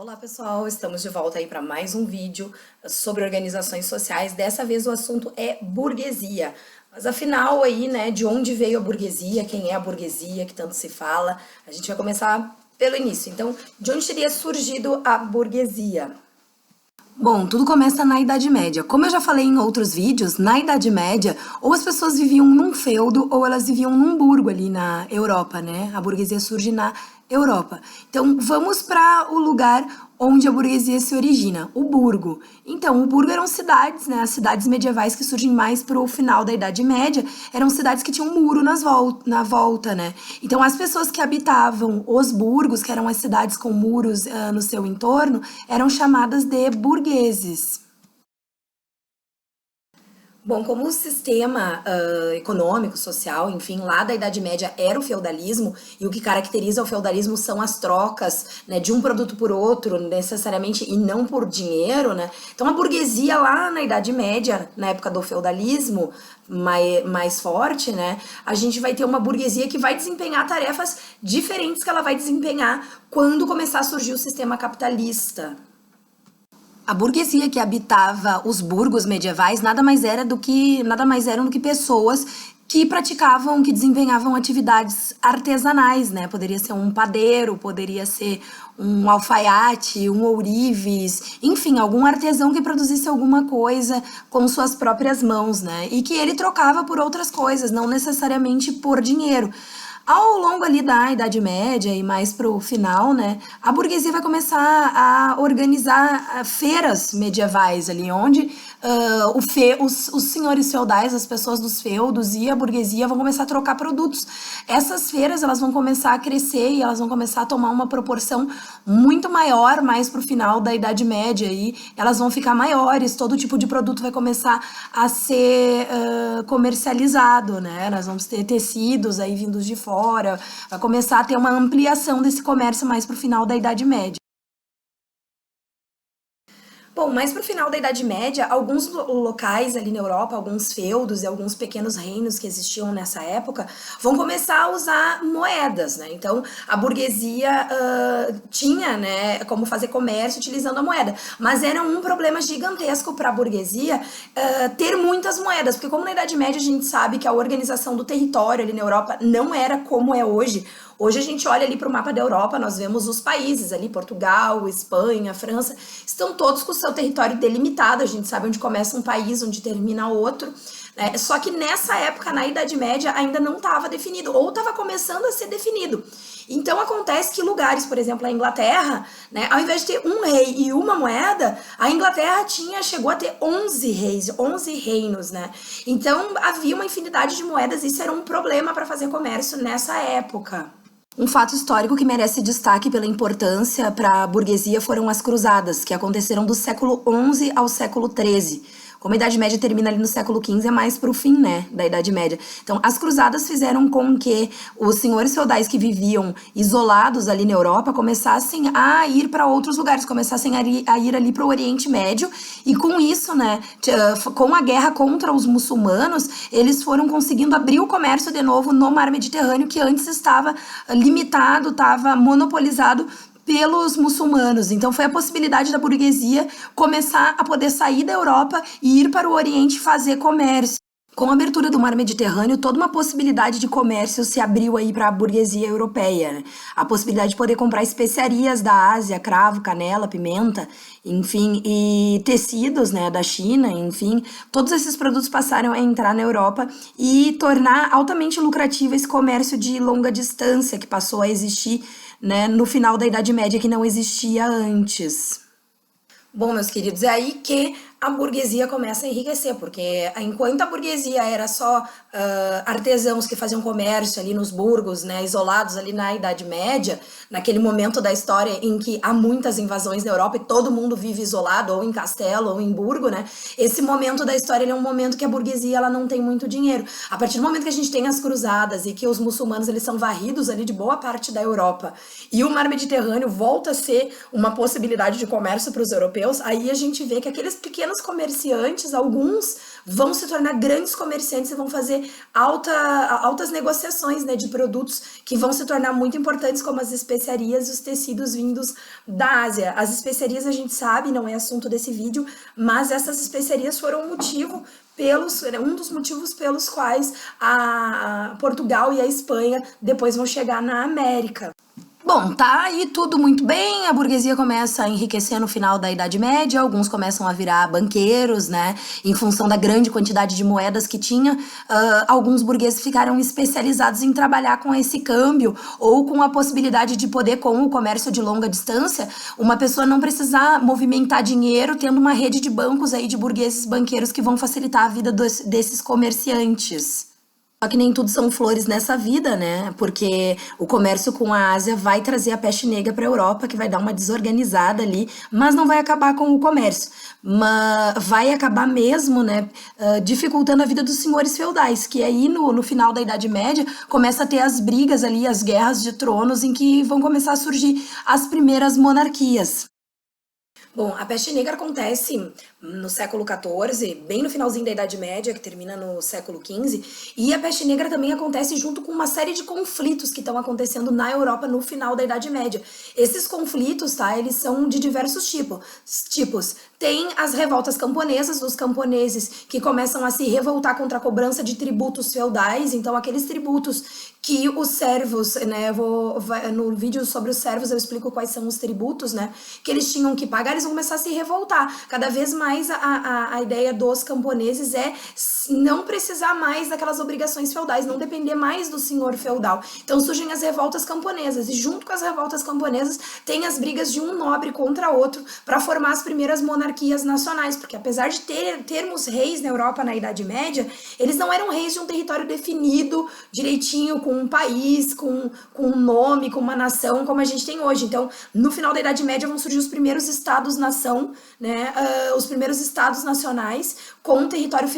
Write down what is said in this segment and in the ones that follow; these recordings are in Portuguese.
Olá pessoal, estamos de volta aí para mais um vídeo sobre organizações sociais. Dessa vez o assunto é burguesia. Mas afinal aí, né, de onde veio a burguesia, quem é a burguesia que tanto se fala? A gente vai começar pelo início. Então, de onde teria surgido a burguesia? Bom, tudo começa na Idade Média. Como eu já falei em outros vídeos, na Idade Média, ou as pessoas viviam num feudo ou elas viviam num burgo ali na Europa, né? A burguesia surge na Europa. Então, vamos para o lugar onde a burguesia se origina, o burgo. Então, o burgo eram cidades, né? As cidades medievais que surgem mais para o final da Idade Média eram cidades que tinham um muro na volta, né? Então, as pessoas que habitavam os burgos, que eram as cidades com muros no seu entorno, eram chamadas de burgueses. Bom, como o sistema econômico, social, enfim, lá da Idade Média era o feudalismo, e o que caracteriza o feudalismo são as trocas, né, de um produto por outro, necessariamente, e não por dinheiro, né? Então a burguesia lá na Idade Média, na época do feudalismo mais forte, né, a gente vai ter uma burguesia que vai desempenhar tarefas diferentes que ela vai desempenhar quando começar a surgir o sistema capitalista. A burguesia que habitava os burgos medievais nada mais eram do que pessoas que praticavam, que desempenhavam atividades artesanais, né? Poderia ser um padeiro, poderia ser um alfaiate, um ourives, enfim, algum artesão que produzisse alguma coisa com suas próprias mãos, né? E que ele trocava por outras coisas, não necessariamente por dinheiro. Ao longo ali da Idade Média e mais pro final, né, a burguesia vai começar a organizar feiras medievais ali, onde os senhores feudais, as pessoas dos feudos e a burguesia vão começar a trocar produtos. Essas feiras, elas vão começar a crescer e elas vão começar a tomar uma proporção muito maior, mais pro final da Idade Média, e elas vão ficar maiores, todo tipo de produto vai começar a ser comercializado, né? Nós vamos ter tecidos aí vindos de fora, vai começar a ter uma ampliação desse comércio mais pro final da Idade Média. Bom, mais pro final da Idade Média, alguns locais ali na Europa, alguns feudos e alguns pequenos reinos que existiam nessa época, vão começar a usar moedas, né? Então, a burguesia tinha, né, como fazer comércio utilizando a moeda, mas era um problema gigantesco para a burguesia ter muitas moedas, porque como na Idade Média a gente sabe que a organização do território ali na Europa não era como é hoje. Hoje a gente olha ali para o mapa da Europa, nós vemos os países ali, Portugal, Espanha, França, estão todos com o seu território delimitado, a gente sabe onde começa um país, onde termina outro, né? Só que nessa época, na Idade Média, ainda não estava definido, ou estava começando a ser definido. Então acontece que lugares, por exemplo, a Inglaterra, né, ao invés de ter um rei e uma moeda, a Inglaterra chegou a ter 11 reis, 11 reinos, né? Então havia uma infinidade de moedas e isso era um problema para fazer comércio nessa época. Um fato histórico que merece destaque pela importância para a burguesia foram as cruzadas, que aconteceram do século XI ao século XIII. Como a Idade Média termina ali no século XV, é mais para o fim, né, da Idade Média. Então, as cruzadas fizeram com que os senhores feudais que viviam isolados ali na Europa começassem a ir para outros lugares, começassem a ir ali para o Oriente Médio, e com isso, né, com a guerra contra os muçulmanos, eles foram conseguindo abrir o comércio de novo no Mar Mediterrâneo, que antes estava limitado, estava monopolizado pelos muçulmanos. Então foi a possibilidade da burguesia começar a poder sair da Europa e ir para o Oriente fazer comércio. Com a abertura do Mar Mediterrâneo, toda uma possibilidade de comércio se abriu aí para a burguesia europeia, né? A possibilidade de poder comprar especiarias da Ásia, cravo, canela, pimenta, enfim, e tecidos, né, da China, enfim, todos esses produtos passaram a entrar na Europa e tornar altamente lucrativo esse comércio de longa distância que passou a existir, né, no final da Idade Média, que não existia antes. Bom, meus queridos, é aí que a burguesia começa a enriquecer, porque enquanto a burguesia era só artesãos que faziam comércio ali nos burgos, né, isolados ali na Idade Média, naquele momento da história em que há muitas invasões na Europa e todo mundo vive isolado, ou em castelo, ou em burgo, né, esse momento da história ele é um momento que a burguesia ela não tem muito dinheiro. A partir do momento que a gente tem as cruzadas e que os muçulmanos eles são varridos ali de boa parte da Europa e o Mar Mediterrâneo volta a ser uma possibilidade de comércio para os europeus, aí a gente vê que aqueles pequenos pequenos comerciantes, alguns vão se tornar grandes comerciantes e vão fazer altas negociações, né, de produtos que vão se tornar muito importantes, como as especiarias e os tecidos vindos da Ásia. As especiarias a gente sabe, não é assunto desse vídeo, mas essas especiarias foram um dos motivos pelos quais a Portugal e a Espanha depois vão chegar na América. Bom, tá aí tudo muito bem, a burguesia começa a enriquecer no final da Idade Média, alguns começam a virar banqueiros, né, em função da grande quantidade de moedas que tinha, alguns burgueses ficaram especializados em trabalhar com esse câmbio, ou com a possibilidade de poder, com o comércio de longa distância, uma pessoa não precisar movimentar dinheiro, tendo uma rede de bancos aí de burgueses banqueiros que vão facilitar a vida desses comerciantes. Só que nem tudo são flores nessa vida, né? Porque o comércio com a Ásia vai trazer a peste negra para a Europa, que vai dar uma desorganizada ali, mas não vai acabar com o comércio. Mas vai acabar mesmo, né, dificultando a vida dos senhores feudais, que aí no final da Idade Média começa a ter as brigas ali, as guerras de tronos, em que vão começar a surgir as primeiras monarquias. Bom, a peste negra acontece no século XIV, bem no finalzinho da Idade Média, que termina no século XV, e a peste negra também acontece junto com uma série de conflitos que estão acontecendo na Europa no final da Idade Média. Esses conflitos, tá, eles são de diversos tipos. Tem as revoltas camponesas, dos camponeses que começam a se revoltar contra a cobrança de tributos feudais, então aqueles tributos que os servos, né, no vídeo sobre os servos eu explico quais são os tributos, né, que eles tinham que pagar, eles vão começar a se revoltar. Cada vez mais a ideia dos camponeses é não precisar mais daquelas obrigações feudais, não depender mais do senhor feudal. Então surgem as revoltas camponesas, e junto com as revoltas camponesas tem as brigas de um nobre contra outro para formar as primeiras monarquias nacionais, porque apesar de termos reis na Europa na Idade Média, eles não eram reis de um território definido direitinho, com um país, com um nome, com uma nação, como a gente tem hoje. Então, no final da Idade Média vão surgir os primeiros estados-nação, né, os primeiros estados nacionais, com um território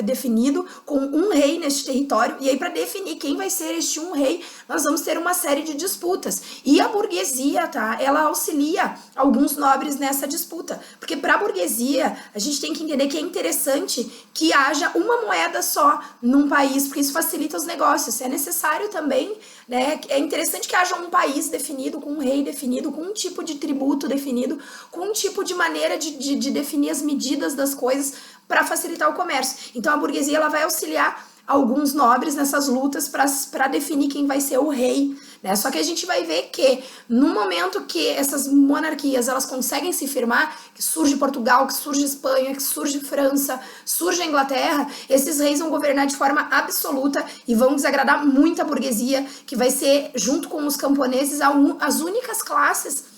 definido, com um rei neste território, e aí para definir quem vai ser este um rei, nós vamos ter uma série de disputas. E a burguesia, tá, ela auxilia alguns nobres nessa disputa, porque para a burguesia, a gente tem que entender que é interessante que haja uma moeda só num país, porque isso facilita os negócios. É necessário também, né, é interessante que haja um país definido, com um rei definido, com um tipo de tributo definido, com um tipo de maneira de definir as medidas das coisas para facilitar o comércio. Então a burguesia ela vai auxiliar alguns nobres nessas lutas para definir quem vai ser o rei, né? Só que a gente vai ver que no momento que essas monarquias elas conseguem se firmar, que surge Portugal, que surge Espanha, que surge França, surge a Inglaterra, esses reis vão governar de forma absoluta e vão desagradar muito a burguesia, que vai ser, junto com os camponeses, as únicas classes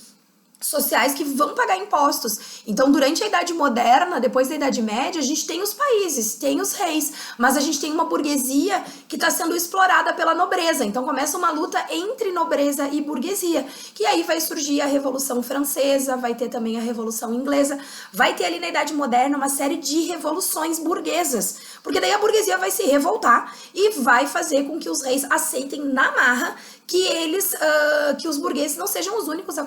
sociais que vão pagar impostos. Então, durante a Idade Moderna, depois da Idade Média, a gente tem os países, tem os reis, mas a gente tem uma burguesia que está sendo explorada pela nobreza. Então, começa uma luta entre nobreza e burguesia, que aí vai surgir a Revolução Francesa, vai ter também a Revolução Inglesa, vai ter ali na Idade Moderna uma série de revoluções burguesas, porque daí a burguesia vai se revoltar e vai fazer com que os reis aceitem na marra que os burgueses não sejam os únicos a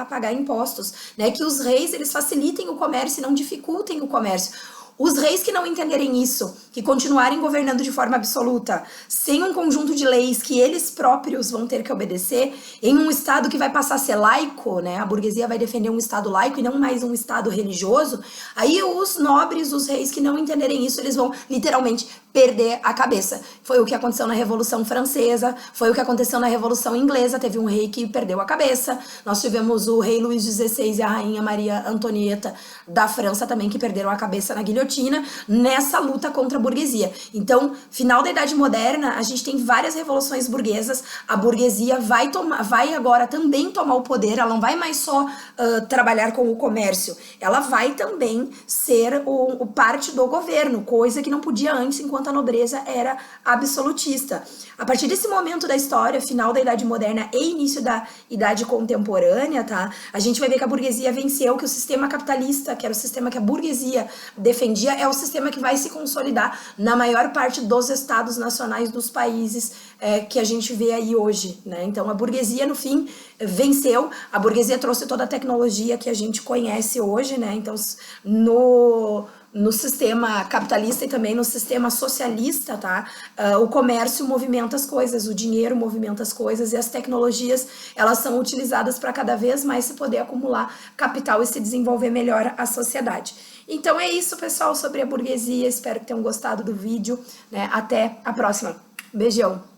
pagar impostos, né? Que os reis eles facilitem o comércio e não dificultem o comércio. Os reis que não entenderem isso, que continuarem governando de forma absoluta, sem um conjunto de leis que eles próprios vão ter que obedecer, em um estado que vai passar a ser laico, né? A burguesia vai defender um estado laico e não mais um estado religioso, aí os nobres, os reis que não entenderem isso, eles vão literalmente perder a cabeça. Foi o que aconteceu na Revolução Francesa, foi o que aconteceu na Revolução Inglesa, teve um rei que perdeu a cabeça, nós tivemos o rei Luís XVI e a rainha Maria Antonieta da França também que perderam a cabeça na guilhotina nessa luta contra a burguesia. Então, final da Idade Moderna, a gente tem várias revoluções burguesas, a burguesia vai agora também tomar o poder, ela não vai mais só trabalhar com o comércio, ela vai também ser parte do governo, coisa que não podia antes, enquanto a nobreza era absolutista. A partir desse momento da história, final da Idade Moderna e início da Idade Contemporânea, tá? A gente vai ver que a burguesia venceu, que o sistema capitalista, que era o sistema que a burguesia defendia, dia é o sistema que vai se consolidar na maior parte dos estados nacionais dos países que a gente vê aí hoje, né? Então a burguesia, no fim, venceu, a burguesia trouxe toda a tecnologia que a gente conhece hoje, né? Então no sistema capitalista e também no sistema socialista, tá? O comércio movimenta as coisas, o dinheiro movimenta as coisas e as tecnologias, elas são utilizadas para cada vez mais se poder acumular capital e se desenvolver melhor a sociedade. Então é isso, pessoal, sobre a burguesia. Espero que tenham gostado do vídeo, né? Até a próxima. Beijão!